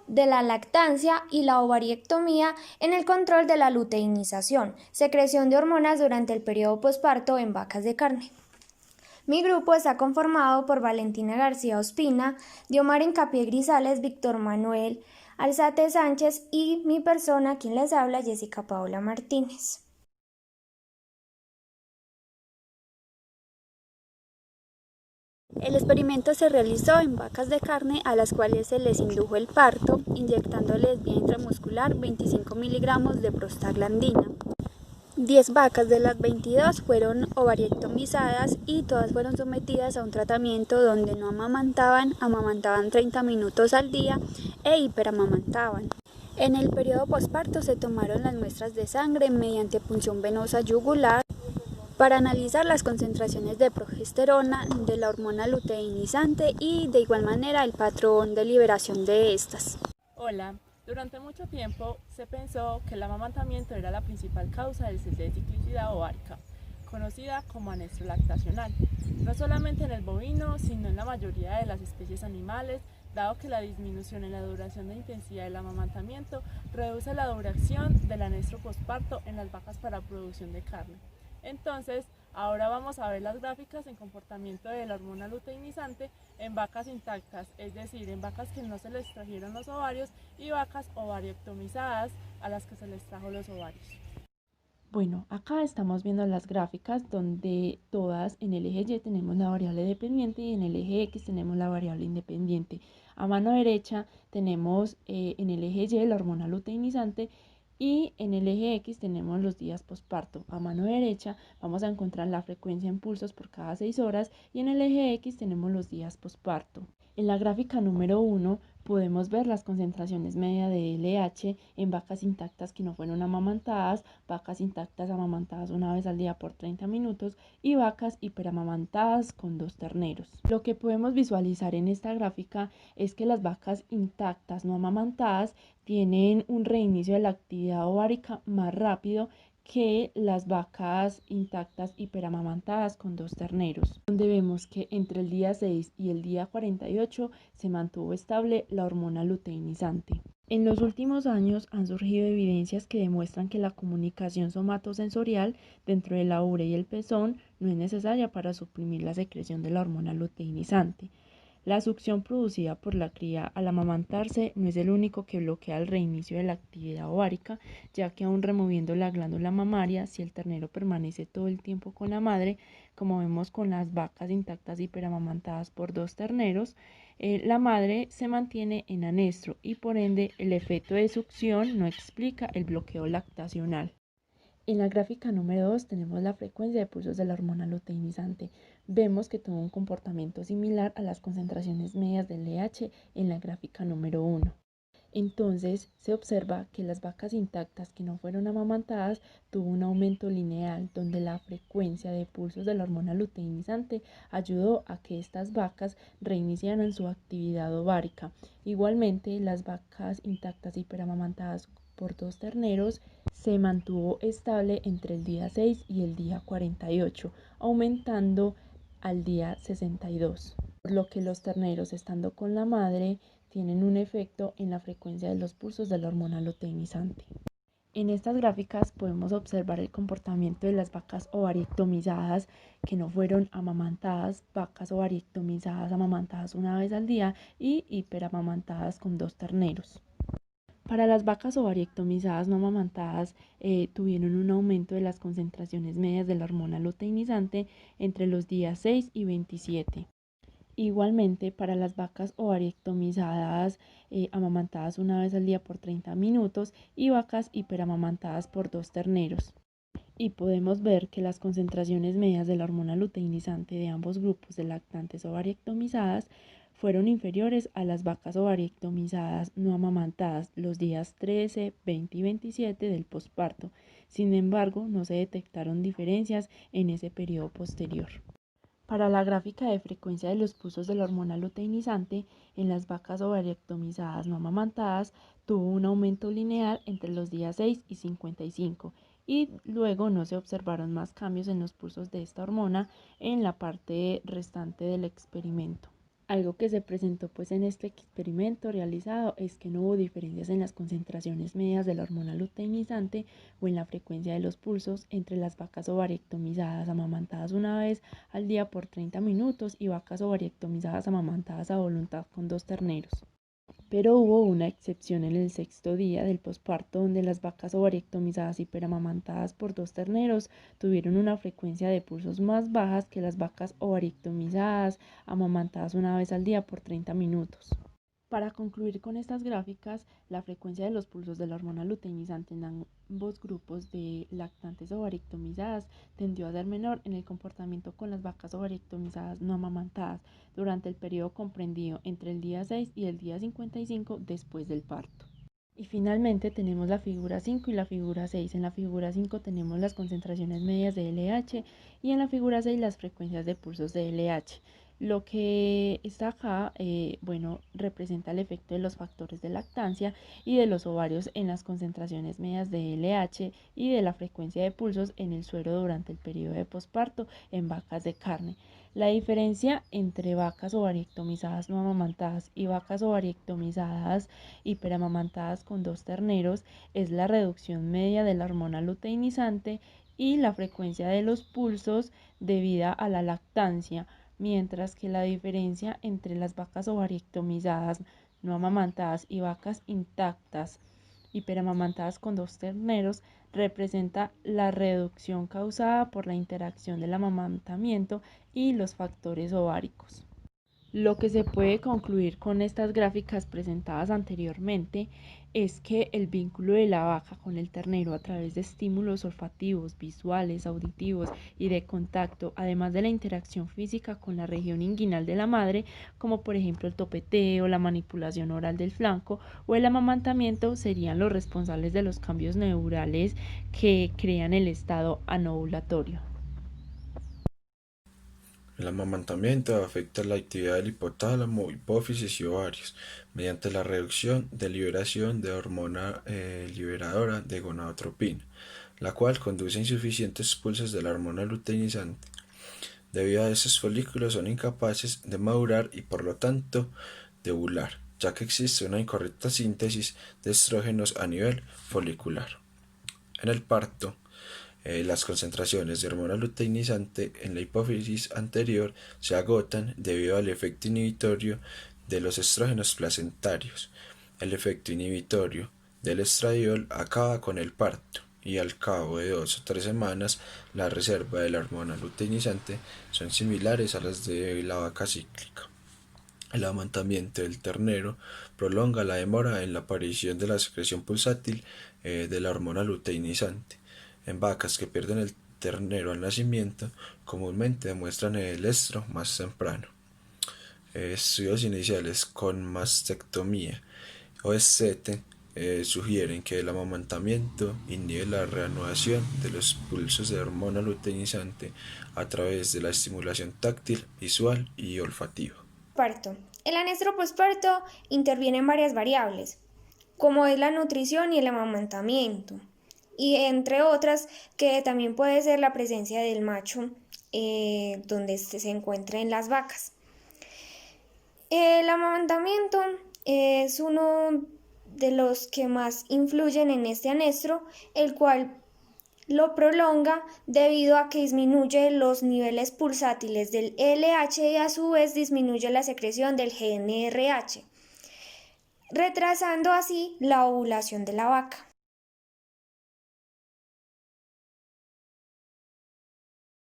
de la lactancia y la ovariectomía en el control de la luteinización, secreción de hormonas durante el periodo posparto en vacas de carne. Mi grupo está conformado por Valentina García Ospina, Diomar Hincapié Grisales, Víctor Manuel Alzate Sánchez y mi persona, quien les habla, Jessica Paola Martínez. El experimento se realizó en vacas de carne a las cuales se les indujo el parto, inyectándoles vía intramuscular 25 miligramos de prostaglandina. 10 vacas de las 22 fueron ovariectomizadas y todas fueron sometidas a un tratamiento donde no amamantaban 30 minutos al día e hiperamamantaban. En el periodo posparto se tomaron las muestras de sangre mediante punción venosa yugular para analizar las concentraciones de progesterona, de la hormona luteinizante y de igual manera el patrón de liberación de estas. Hola, durante mucho tiempo se pensó que el amamantamiento era la principal causa del cese de ciclicidad ovárica, conocida como anestro lactacional, no solamente en el bovino, sino en la mayoría de las especies animales, dado que la disminución en la duración de intensidad del amamantamiento reduce la duración del anestro posparto en las vacas para producción de carne. Entonces, ahora vamos a ver las gráficas en comportamiento de la hormona luteinizante en vacas intactas, es decir, en vacas que no se les trajeron los ovarios y vacas ovariectomizadas a las que se les trajo los ovarios. Bueno, acá estamos viendo las gráficas donde todas en el eje Y tenemos la variable dependiente y en el eje X tenemos la variable independiente. A mano derecha tenemos en el eje Y la hormona luteinizante y en el eje X tenemos los días posparto. A mano derecha vamos a encontrar la frecuencia en pulsos por cada 6 horas y en el eje X tenemos los días posparto. En la gráfica número 1 podemos ver las concentraciones medias de LH en vacas intactas que no fueron amamantadas, vacas intactas amamantadas una vez al día por 30 minutos y vacas hiperamamantadas con 2 terneros. Lo que podemos visualizar en esta gráfica es que las vacas intactas no amamantadas tienen un reinicio de la actividad ovárica más rápido que las vacas intactas hiperamamantadas con 2 terneros, donde vemos que entre el día 6 y el día 48 se mantuvo estable la hormona luteinizante. En los últimos años han surgido evidencias que demuestran que la comunicación somatosensorial dentro de la urea y el pezón no es necesaria para suprimir la secreción de la hormona luteinizante. La succión producida por la cría al amamantarse no es el único que bloquea el reinicio de la actividad ovárica, ya que aún removiendo la glándula mamaria, si el ternero permanece todo el tiempo con la madre, como vemos con las vacas intactas hiperamamantadas por 2 terneros, la madre se mantiene en anestro y por ende el efecto de succión no explica el bloqueo lactacional. En la gráfica número 2 tenemos la frecuencia de pulsos de la hormona luteinizante. Vemos que tuvo un comportamiento similar a las concentraciones medias del LH en la gráfica número 1. Entonces se observa que las vacas intactas que no fueron amamantadas tuvo un aumento lineal donde la frecuencia de pulsos de la hormona luteinizante ayudó a que estas vacas reiniciaran su actividad ovárica. Igualmente las vacas intactas hiperamamantadas por 2 terneros se mantuvo estable entre el día 6 y el día 48, aumentando al día 62, por lo que los terneros estando con la madre tienen un efecto en la frecuencia de los pulsos de la hormona luteinizante. En estas gráficas podemos observar el comportamiento de las vacas ovariectomizadas que no fueron amamantadas, vacas ovariectomizadas amamantadas una vez al día y hiperamamantadas con 2 terneros. Para las vacas ovariectomizadas no amamantadas tuvieron un aumento de las concentraciones medias de la hormona luteinizante entre los días 6 y 27. Igualmente, para las vacas ovariectomizadas amamantadas una vez al día por 30 minutos y vacas hiperamamantadas por 2 terneros. Y podemos ver que las concentraciones medias de la hormona luteinizante de ambos grupos de lactantes ovariectomizadas fueron inferiores a las vacas ovariectomizadas no amamantadas los días 13, 20 y 27 del posparto. Sin embargo, no se detectaron diferencias en ese periodo posterior. Para la gráfica de frecuencia de los pulsos de la hormona luteinizante en las vacas ovariectomizadas no amamantadas tuvo un aumento lineal entre los días 6 y 55 y luego no se observaron más cambios en los pulsos de esta hormona en la parte restante del experimento. Algo que se presentó pues en este experimento realizado es que no hubo diferencias en las concentraciones medias de la hormona luteinizante o en la frecuencia de los pulsos entre las vacas ovariectomizadas amamantadas una vez al día por 30 minutos y vacas ovariectomizadas amamantadas a voluntad con 2 terneros. Pero hubo una excepción en el 6.º día del posparto, donde las vacas ovariectomizadas hiperamamantadas por 2 terneros tuvieron una frecuencia de pulsos más bajas que las vacas ovariectomizadas amamantadas una vez al día por 30 minutos. Para concluir con estas gráficas, la frecuencia de los pulsos de la hormona luteinizante en ambos grupos de lactantes ovariectomizadas tendió a ser menor en el comportamiento con las vacas ovariectomizadas no amamantadas durante el periodo comprendido entre el día 6 y el día 55 después del parto. Y finalmente tenemos la figura 5 y la figura 6. En la figura 5 tenemos las concentraciones medias de LH y en la figura 6 las frecuencias de pulsos de LH. Lo que está acá, representa el efecto de los factores de lactancia y de los ovarios en las concentraciones medias de LH y de la frecuencia de pulsos en el suero durante el periodo de posparto en vacas de carne. La diferencia entre vacas ovariectomizadas no amamantadas y vacas ovariectomizadas hiperamamantadas con 2 terneros es la reducción media de la hormona luteinizante y la frecuencia de los pulsos debida a la lactancia, mientras que la diferencia entre las vacas ovariectomizadas no amamantadas y vacas intactas hiperamamantadas con 2 terneros representa la reducción causada por la interacción del amamantamiento y los factores ováricos. Lo que se puede concluir con estas gráficas presentadas anteriormente es que el vínculo de la vaca con el ternero a través de estímulos olfativos, visuales, auditivos y de contacto, además de la interacción física con la región inguinal de la madre, como por ejemplo el topeteo, la manipulación oral del flanco o el amamantamiento, serían los responsables de los cambios neurales que crean el estado anovulatorio. El amamantamiento afecta la actividad del hipotálamo, hipófisis y ovarios mediante la reducción de liberación de hormona liberadora de gonadotropina, la cual conduce a insuficientes pulsos de la hormona luteinizante. Debido a estos folículos son incapaces de madurar y por lo tanto de ovular, ya que existe una incorrecta síntesis de estrógenos a nivel folicular. En el parto, las concentraciones de hormona luteinizante en la hipófisis anterior se agotan debido al efecto inhibitorio de los estrógenos placentarios. El efecto inhibitorio del estradiol acaba con el parto y al cabo de 2 o 3 semanas la reserva de la hormona luteinizante son similares a las de la vaca cíclica. El amamantamiento del ternero prolonga la demora en la aparición de la secreción pulsátil de la hormona luteinizante. En vacas que pierden el ternero al nacimiento, comúnmente demuestran el estro más temprano. Estudios iniciales con mastectomía o escete sugieren que el amamantamiento inhibe la reanudación de los pulsos de hormona luteinizante a través de la estimulación táctil, visual y olfativa. Parto. El anestro posparto interviene en varias variables, como es la nutrición y el amamantamiento, y entre otras que también puede ser la presencia del macho donde se encuentra en las vacas. El amamantamiento es uno de los que más influyen en este anestro, el cual lo prolonga debido a que disminuye los niveles pulsátiles del LH y a su vez disminuye la secreción del GnRH, retrasando así la ovulación de la vaca.